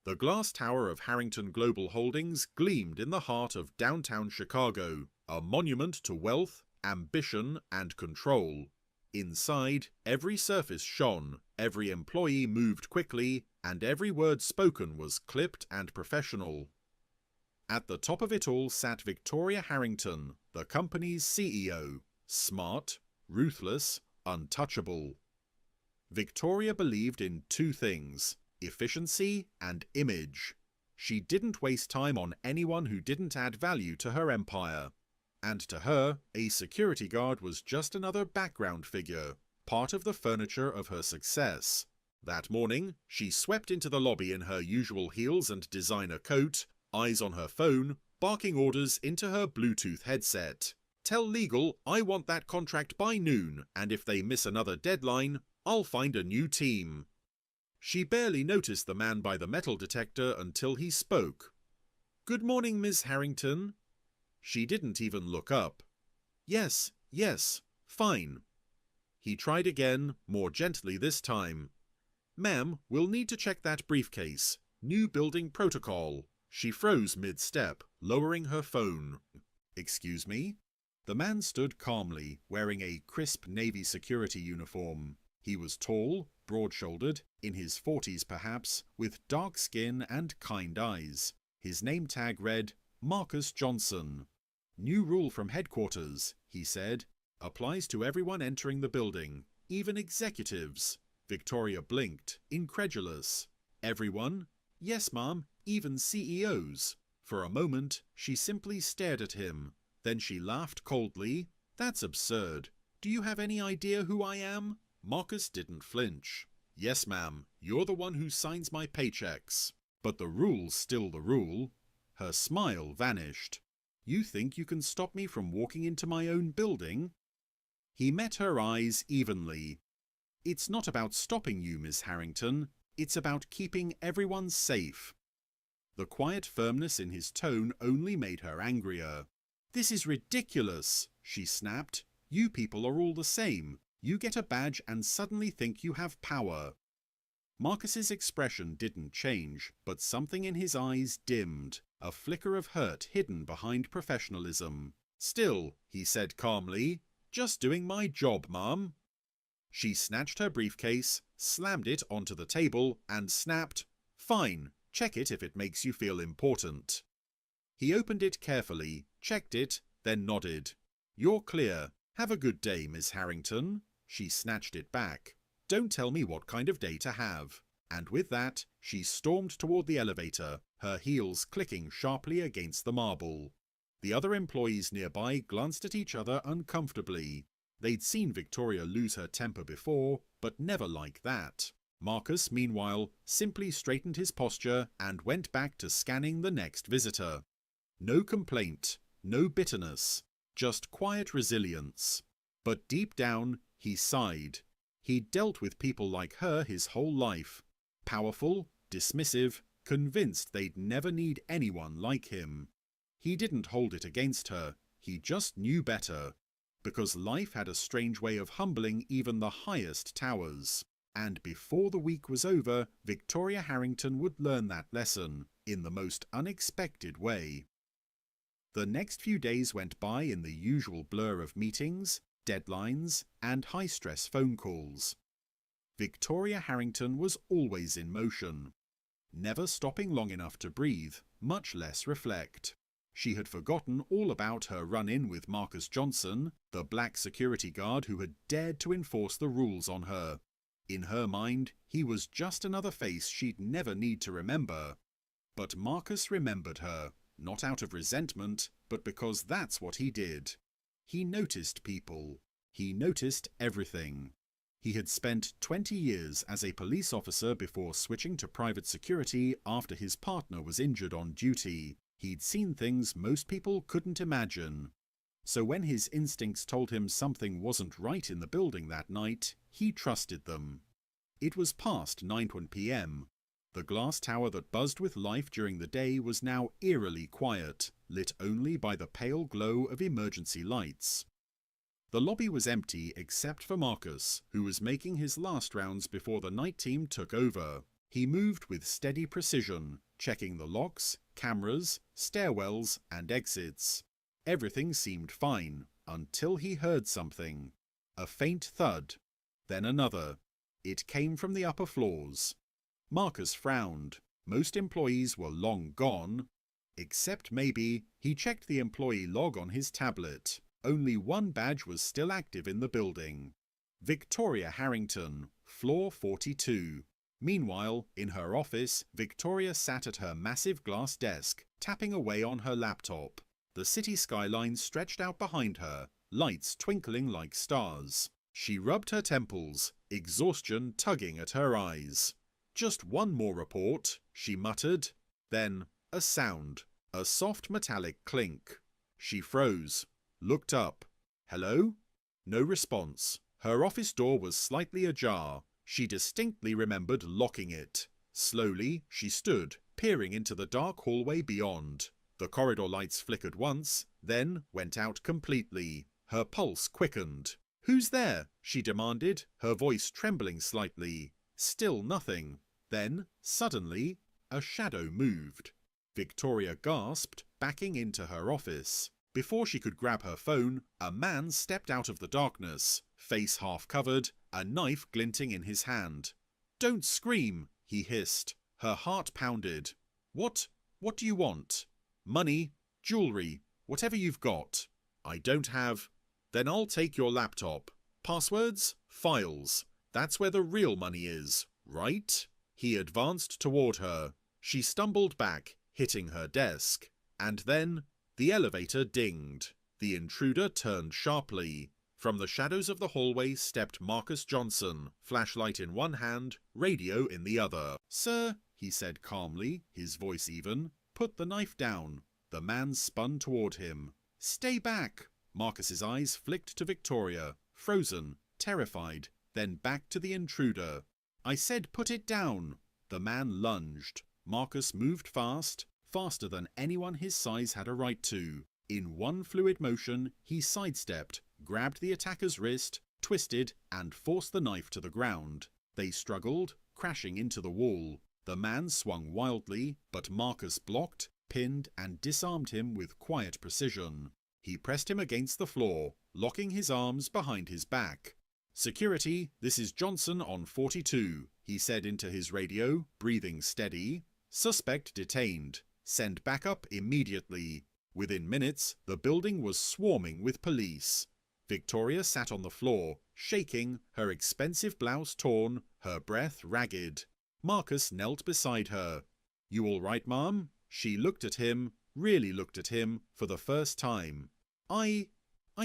The glass tower of Harrington Global Holdings gleamed in the heart of downtown Chicago, a monument to wealth, ambition, and control. Inside, every surface shone, every employee moved quickly, and every word spoken was clipped and professional. At the top of it all sat Victoria Harrington, the company's CEO, smart, ruthless, untouchable. Victoria believed in two things: efficiency and image. She didn't waste time on anyone who didn't add value to her empire. And to her, a security guard was just another background figure, part of the furniture of her success. That morning, she swept into the lobby in her usual heels and designer coat, eyes on her phone, barking orders into her Bluetooth headset. Tell legal I want that contract by noon, and if they miss another deadline, I'll find a new team. She barely noticed the man by the metal detector until he spoke. "Good morning, Miss Harrington." She didn't even look up. Yes, fine." He tried again, more gently this time. "Ma'am, we'll need to check that briefcase. New building protocol." She froze mid-step, lowering her phone. "Excuse me?" The man stood calmly, wearing a crisp Navy security uniform. He was tall, broad-shouldered, in his 40s perhaps, with dark skin and kind eyes. His name tag read, Marcus Johnson. "New rule from headquarters," he said. "Applies to everyone entering the building, even executives." Victoria blinked, incredulous. "Everyone?" "Yes, ma'am, even CEOs." For a moment, she simply stared at him. Then she laughed coldly. "That's absurd. Do you have any idea who I am?" Marcus didn't flinch. "Yes, ma'am, you're the one who signs my paychecks. But the rule's still the rule." Her smile vanished. "You think you can stop me from walking into my own building?" He met her eyes evenly. "It's not about stopping you, Miss Harrington. It's about keeping everyone safe." The quiet firmness in his tone only made her angrier. "This is ridiculous," she snapped. "You people are all the same. You get a badge and suddenly think you have power." Marcus's expression didn't change, but something in his eyes dimmed, a flicker of hurt hidden behind professionalism. "Still," he said calmly, "just doing my job, ma'am." She snatched her briefcase, slammed it onto the table, and snapped, "Fine, check it if it makes you feel important." He opened it carefully, checked it, then nodded. "You're clear. Have a good day, Miss Harrington." She snatched it back. "Don't tell me what kind of day to have." And with that, she stormed toward the elevator, her heels clicking sharply against the marble. The other employees nearby glanced at each other uncomfortably. They'd seen Victoria lose her temper before, but never like that. Marcus, meanwhile, simply straightened his posture and went back to scanning the next visitor. No complaint, no bitterness, just quiet resilience. But deep down, he sighed. He'd dealt with people like her his whole life. Powerful, dismissive, convinced they'd never need anyone like him. He didn't hold it against her, he just knew better. Because life had a strange way of humbling even the highest towers. And before the week was over, Victoria Harrington would learn that lesson, in the most unexpected way. The next few days went by in the usual blur of meetings, deadlines, and high-stress phone calls. Victoria Harrington was always in motion, never stopping long enough to breathe, much less reflect. She had forgotten all about her run-in with Marcus Johnson, the black security guard who had dared to enforce the rules on her. In her mind, he was just another face she'd never need to remember. But Marcus remembered her, not out of resentment, but because that's what he did. He noticed people. He noticed everything. He had spent 20 years as a police officer before switching to private security after his partner was injured on duty. He'd seen things most people couldn't imagine. So when his instincts told him something wasn't right in the building that night, he trusted them. It was past 9 p.m. The glass tower that buzzed with life during the day was now eerily quiet, lit only by the pale glow of emergency lights. The lobby was empty except for Marcus, who was making his last rounds before the night team took over. He moved with steady precision, checking the locks, cameras, stairwells, and exits. Everything seemed fine, until he heard something. A faint thud. Then another. It came from the upper floors. Marcus frowned. Most employees were long gone. Except maybe, he checked the employee log on his tablet. Only one badge was still active in the building. Victoria Harrington, floor 42. Meanwhile, in her office, Victoria sat at her massive glass desk, tapping away on her laptop. The city skyline stretched out behind her, lights twinkling like stars. She rubbed her temples, exhaustion tugging at her eyes. "Just one more report," she muttered. Then, a sound, a soft metallic clink. She froze, looked up. "Hello?" No response. Her office door was slightly ajar. She distinctly remembered locking it. Slowly, she stood, peering into the dark hallway beyond. The corridor lights flickered once, then went out completely. Her pulse quickened. "Who's there?" she demanded, her voice trembling slightly. Still nothing. Then, suddenly, a shadow moved. Victoria gasped, backing into her office. Before she could grab her phone, a man stepped out of the darkness, face half covered, a knife glinting in his hand. "Don't scream," he hissed. Her heart pounded. What do you want?" "Money, jewellery, whatever you've got." "I don't have." "Then I'll take your laptop. Passwords? Files. That's where the real money is, right?" He advanced toward her. She stumbled back, hitting her desk. And then, the elevator dinged. The intruder turned sharply. From the shadows of the hallway stepped Marcus Johnson, flashlight in one hand, radio in the other. "Sir," he said calmly, his voice even, "put the knife down." The man spun toward him. "Stay back!" Marcus's eyes flicked to Victoria, frozen, terrified, then back to the intruder. "I said put it down!" The man lunged. Marcus moved fast, faster than anyone his size had a right to. In one fluid motion, he sidestepped, grabbed the attacker's wrist, twisted, and forced the knife to the ground. They struggled, crashing into the wall. The man swung wildly, but Marcus blocked, pinned, and disarmed him with quiet precision. He pressed him against the floor, locking his arms behind his back. "Security, this is Johnson on 42, he said into his radio, breathing steady. "Suspect detained. Send backup immediately." Within minutes, the building was swarming with police. Victoria sat on the floor, shaking, her expensive blouse torn, her breath ragged. Marcus knelt beside her. "You all right, ma'am?" She looked at him, really looked at him, for the first time. I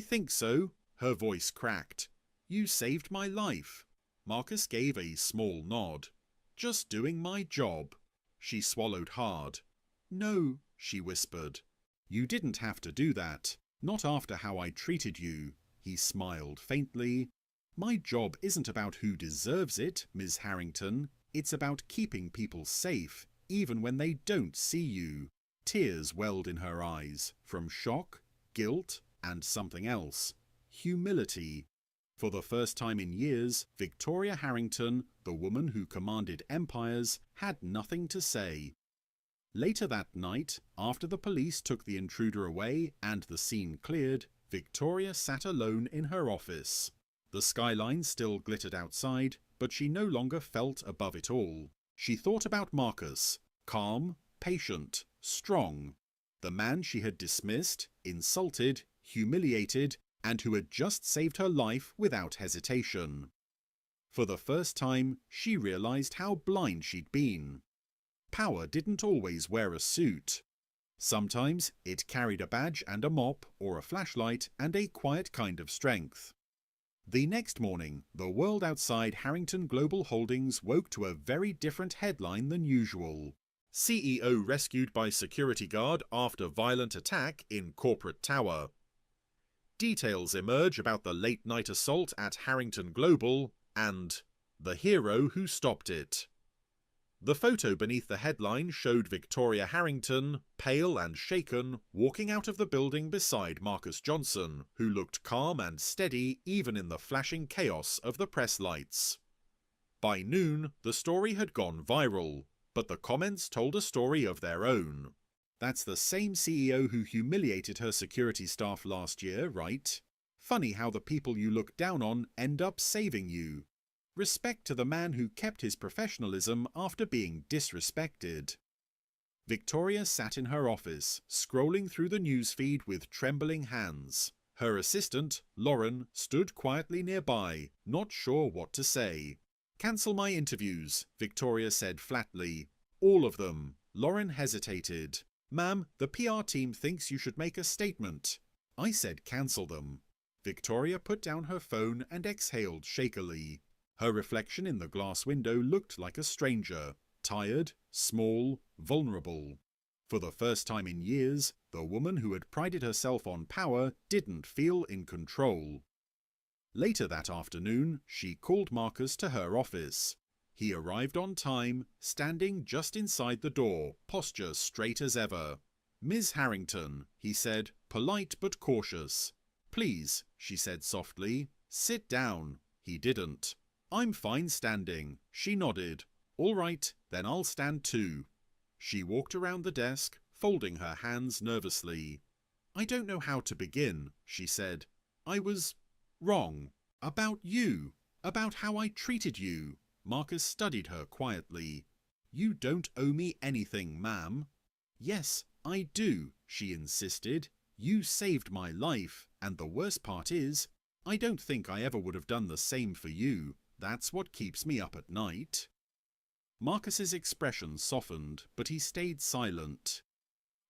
think so," her voice cracked. "You saved my life." Marcus gave a small nod. "Just doing my job." She swallowed hard. "No," she whispered. "You didn't have to do that. Not after how I treated you." He smiled faintly. "My job isn't about who deserves it, Ms. Harrington. It's about keeping people safe, even when they don't see you." Tears welled in her eyes, from shock, guilt, and something else. Humility. For the first time in years, Victoria Harrington, the woman who commanded empires, had nothing to say. Later that night, after the police took the intruder away and the scene cleared, Victoria sat alone in her office. The skyline still glittered outside, but she no longer felt above it all. She thought about Marcus, calm, patient, strong. The man she had dismissed, insulted, humiliated, and who had just saved her life without hesitation. For the first time, she realized how blind she'd been. Power didn't always wear a suit. Sometimes it carried a badge and a mop, or a flashlight and a quiet kind of strength. The next morning, the world outside Harrington Global Holdings woke to a very different headline than usual. CEO rescued by security guard after violent attack in corporate tower. Details emerge about the late-night assault at Harrington Global and the hero who stopped it. The photo beneath the headline showed Victoria Harrington, pale and shaken, walking out of the building beside Marcus Johnson, who looked calm and steady even in the flashing chaos of the press lights. By noon, the story had gone viral, but the comments told a story of their own. That's the same CEO who humiliated her security staff last year, right? Funny how the people you look down on end up saving you. Respect to the man who kept his professionalism after being disrespected. Victoria sat in her office, scrolling through the newsfeed with trembling hands. Her assistant, Lauren, stood quietly nearby, not sure what to say. "Cancel my interviews," Victoria said flatly. "All of them." Lauren hesitated. "Ma'am, the PR team thinks you should make a statement." I said cancel them. Victoria put down her phone and exhaled shakily. Her reflection in the glass window looked like a stranger, tired, small, vulnerable. For the first time in years, the woman who had prided herself on power didn't feel in control. Later that afternoon, she called Marcus to her office. He arrived on time, standing just inside the door, posture straight as ever. "Ms. Harrington," he said, polite but cautious. "Please," she said softly, "sit down." He didn't. "I'm fine standing." She nodded. "All right, then I'll stand too." She walked around the desk, folding her hands nervously. "I don't know how to begin," she said. "I was wrong. About you. About how I treated you." Marcus studied her quietly. "You don't owe me anything, ma'am." "Yes, I do," she insisted. "You saved my life, and the worst part is, I don't think I ever would have done the same for you. That's what keeps me up at night." Marcus's expression softened, but he stayed silent.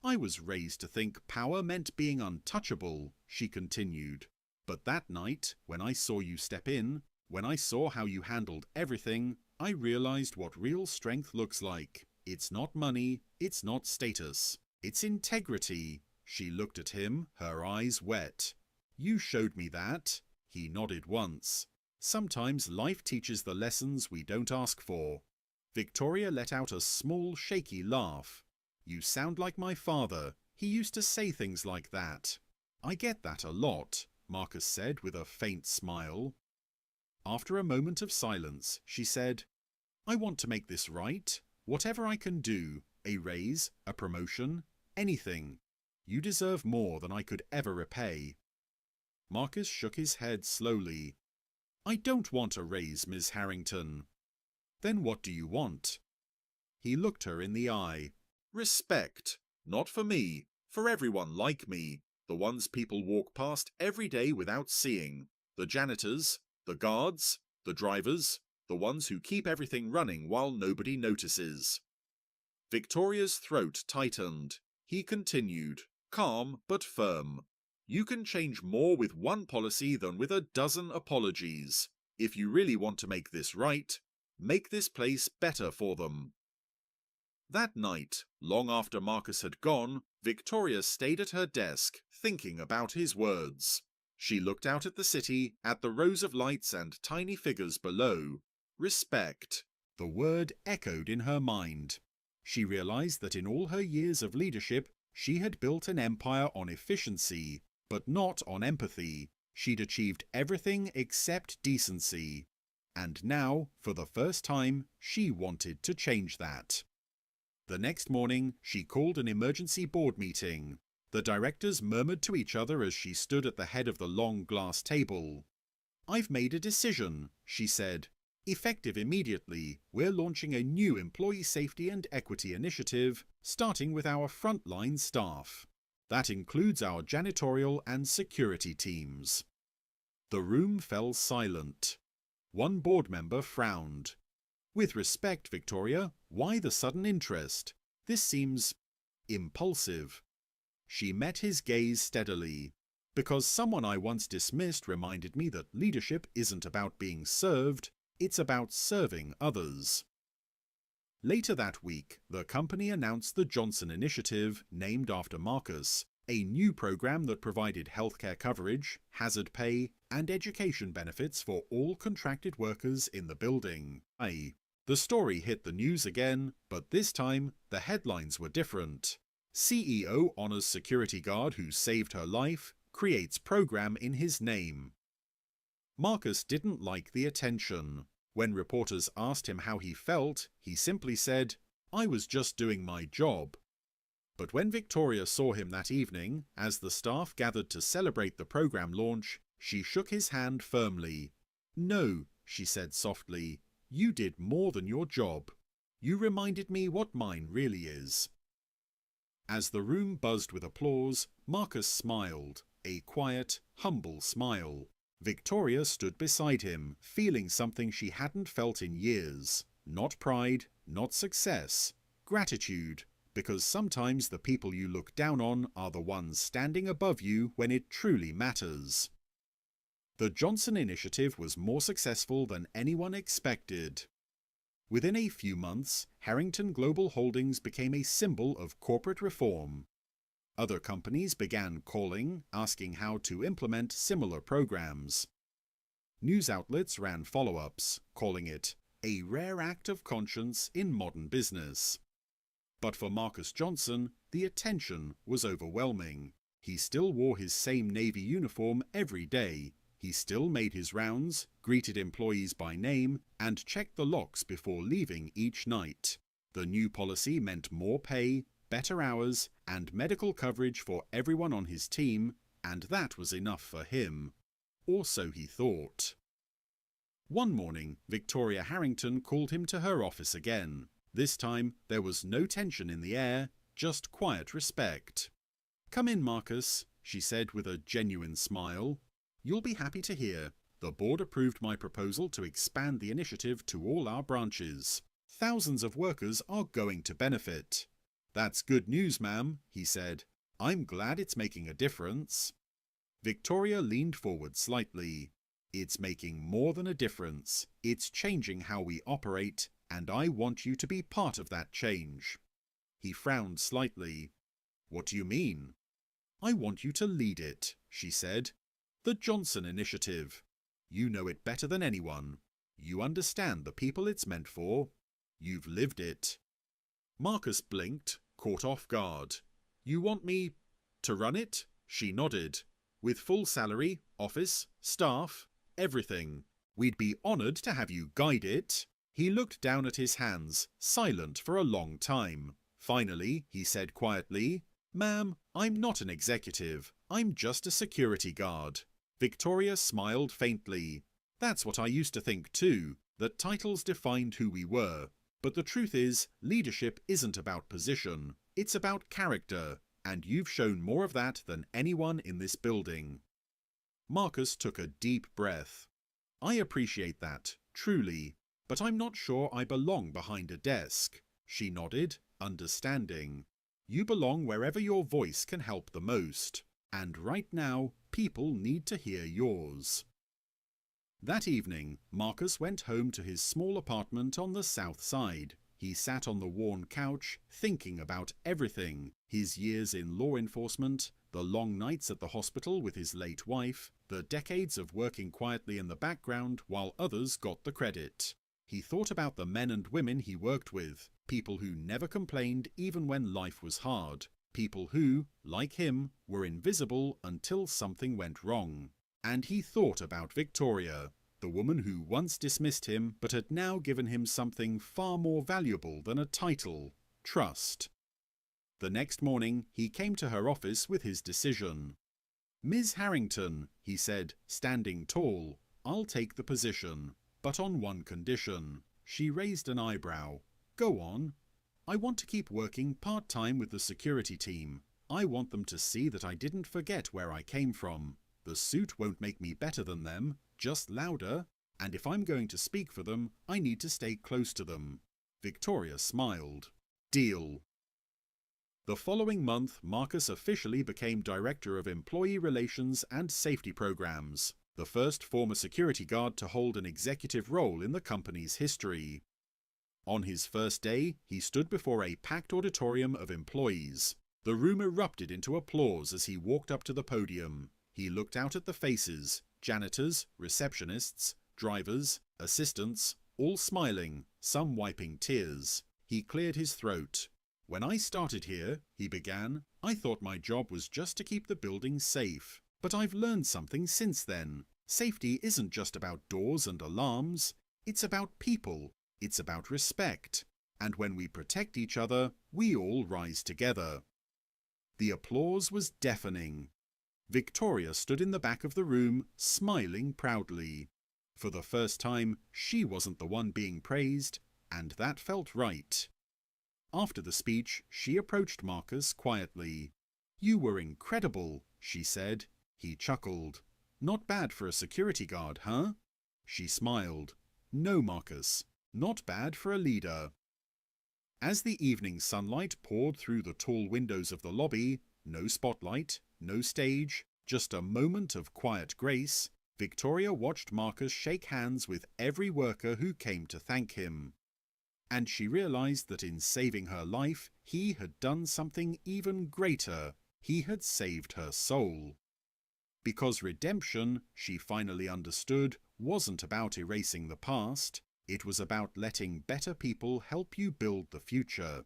"I was raised to think power meant being untouchable," she continued. "But that night, when I saw you step in, when I saw how you handled everything, I realized what real strength looks like. It's not money, it's not status, it's integrity." She looked at him, her eyes wet. "You showed me that." He nodded once. "Sometimes life teaches the lessons we don't ask for." Victoria let out a small, shaky laugh. "You sound like my father. He used to say things like that." "I get that a lot," Marcus said with a faint smile. After a moment of silence, she said, "I want to make this right. Whatever I can do, a raise, a promotion, anything. You deserve more than I could ever repay." Marcus shook his head slowly. "I don't want a raise, Ms. Harrington." "Then what do you want?" He looked her in the eye. "Respect. Not for me, for everyone like me. The ones people walk past every day without seeing. The janitors, the guards, the drivers, the ones who keep everything running while nobody notices." Victoria's throat tightened. He continued, calm but firm. "You can change more with one policy than with a dozen apologies. If you really want to make this right, make this place better for them." That night, long after Marcus had gone, Victoria stayed at her desk, thinking about his words. She looked out at the city, at the rows of lights and tiny figures below. Respect. The word echoed in her mind. She realized that in all her years of leadership, she had built an empire on efficiency, but not on empathy. She'd achieved everything except decency. And now, for the first time, she wanted to change that. The next morning, she called an emergency board meeting. The directors murmured to each other as she stood at the head of the long glass table. "I've made a decision," she said. "Effective immediately, we're launching a new employee safety and equity initiative, starting with our frontline staff. That includes our janitorial and security teams." The room fell silent. One board member frowned. "With respect, Victoria, why the sudden interest? This seems impulsive." She met his gaze steadily. "Because someone I once dismissed reminded me that leadership isn't about being served, it's about serving others." Later that week, the company announced the Johnson Initiative, named after Marcus, a new program that provided healthcare coverage, hazard pay, and education benefits for all contracted workers in the building. The story hit the news again, but this time the headlines were different. "CEO honors security guard who saved her life, creates program in his name." Marcus didn't like the attention. When reporters asked him how he felt, he simply said, "I was just doing my job." But when Victoria saw him that evening, as the staff gathered to celebrate the program launch, she shook his hand firmly. "No," she said softly, "you did more than your job. You reminded me what mine really is." As the room buzzed with applause, Marcus smiled, a quiet, humble smile. Victoria stood beside him, feeling something she hadn't felt in years. Not pride, not success, gratitude, because sometimes the people you look down on are the ones standing above you when it truly matters. The Johnson Initiative was more successful than anyone expected. Within a few months, Harrington Global Holdings became a symbol of corporate reform. Other companies began calling, asking how to implement similar programs. News outlets ran follow-ups, calling it a rare act of conscience in modern business. But for Marcus Johnson, the attention was overwhelming. He still wore his same Navy uniform every day. He still made his rounds, greeted employees by name, and checked the locks before leaving each night. The new policy meant more pay, better hours, and medical coverage for everyone on his team, and that was enough for him. Or so he thought. One morning, Victoria Harrington called him to her office again. This time, there was no tension in the air, just quiet respect. "Come in, Marcus," she said with a genuine smile. "You'll be happy to hear. The board approved my proposal to expand the initiative to all our branches. Thousands of workers are going to benefit." "That's good news, ma'am," he said. "I'm glad it's making a difference." Victoria leaned forward slightly. "It's making more than a difference. It's changing how we operate, and I want you to be part of that change." He frowned slightly. "What do you mean?" "I want you to lead it," she said. "The Johnson Initiative. You know it better than anyone. You understand the people it's meant for. You've lived it." Marcus blinked, caught off guard. "You want me to run it?" She nodded. "With full salary, office, staff, everything. We'd be honoured to have you guide it." He looked down at his hands, silent for a long time. Finally, he said quietly, "Ma'am, I'm not an executive. I'm just a security guard." Victoria smiled faintly. "That's what I used to think too, that titles defined who we were. But the truth is, leadership isn't about position. It's about character, and you've shown more of that than anyone in this building." Marcus took a deep breath. "I appreciate that, truly, but I'm not sure I belong behind a desk." She nodded, understanding. "You belong wherever your voice can help the most, and right now, people need to hear yours." That evening, Marcus went home to his small apartment on the south side. He sat on the worn couch, thinking about everything: his years in law enforcement, the long nights at the hospital with his late wife, the decades of working quietly in the background while others got the credit. He thought about the men and women he worked with, people who never complained even when life was hard, people who, like him, were invisible until something went wrong. And he thought about Victoria, the woman who once dismissed him but had now given him something far more valuable than a title: trust. The next morning, he came to her office with his decision. "Ms. Harrington," he said, standing tall, "I'll take the position, but on one condition." She raised an eyebrow. "Go on." "I want to keep working part-time with the security team. I want them to see that I didn't forget where I came from. The suit won't make me better than them, just louder, and if I'm going to speak for them, I need to stay close to them." Victoria smiled. "Deal." The following month, Marcus officially became Director of Employee Relations and Safety Programs, the first former security guard to hold an executive role in the company's history. On his first day, he stood before a packed auditorium of employees. The room erupted into applause as he walked up to the podium. He looked out at the faces: janitors, receptionists, drivers, assistants, all smiling, some wiping tears. He cleared his throat. "When I started here," he began, "I thought my job was just to keep the building safe. But I've learned something since then. Safety isn't just about doors and alarms. It's about people. It's about respect. And when we protect each other, we all rise together. The applause was deafening. Victoria stood in the back of the room, smiling proudly. For the first time, she wasn't the one being praised, and that felt right. After the speech, she approached Marcus quietly. "You were incredible," she said. He chuckled. "Not bad for a security guard, huh?" She smiled. "No, Marcus, not bad for a leader." As the evening sunlight poured through the tall windows of the lobby, no spotlight, no stage, just a moment of quiet grace, Victoria watched Marcus shake hands with every worker who came to thank him. And she realized that in saving her life, he had done something even greater. He had saved her soul. Because redemption, she finally understood, wasn't about erasing the past. It was about letting better people help you build the future.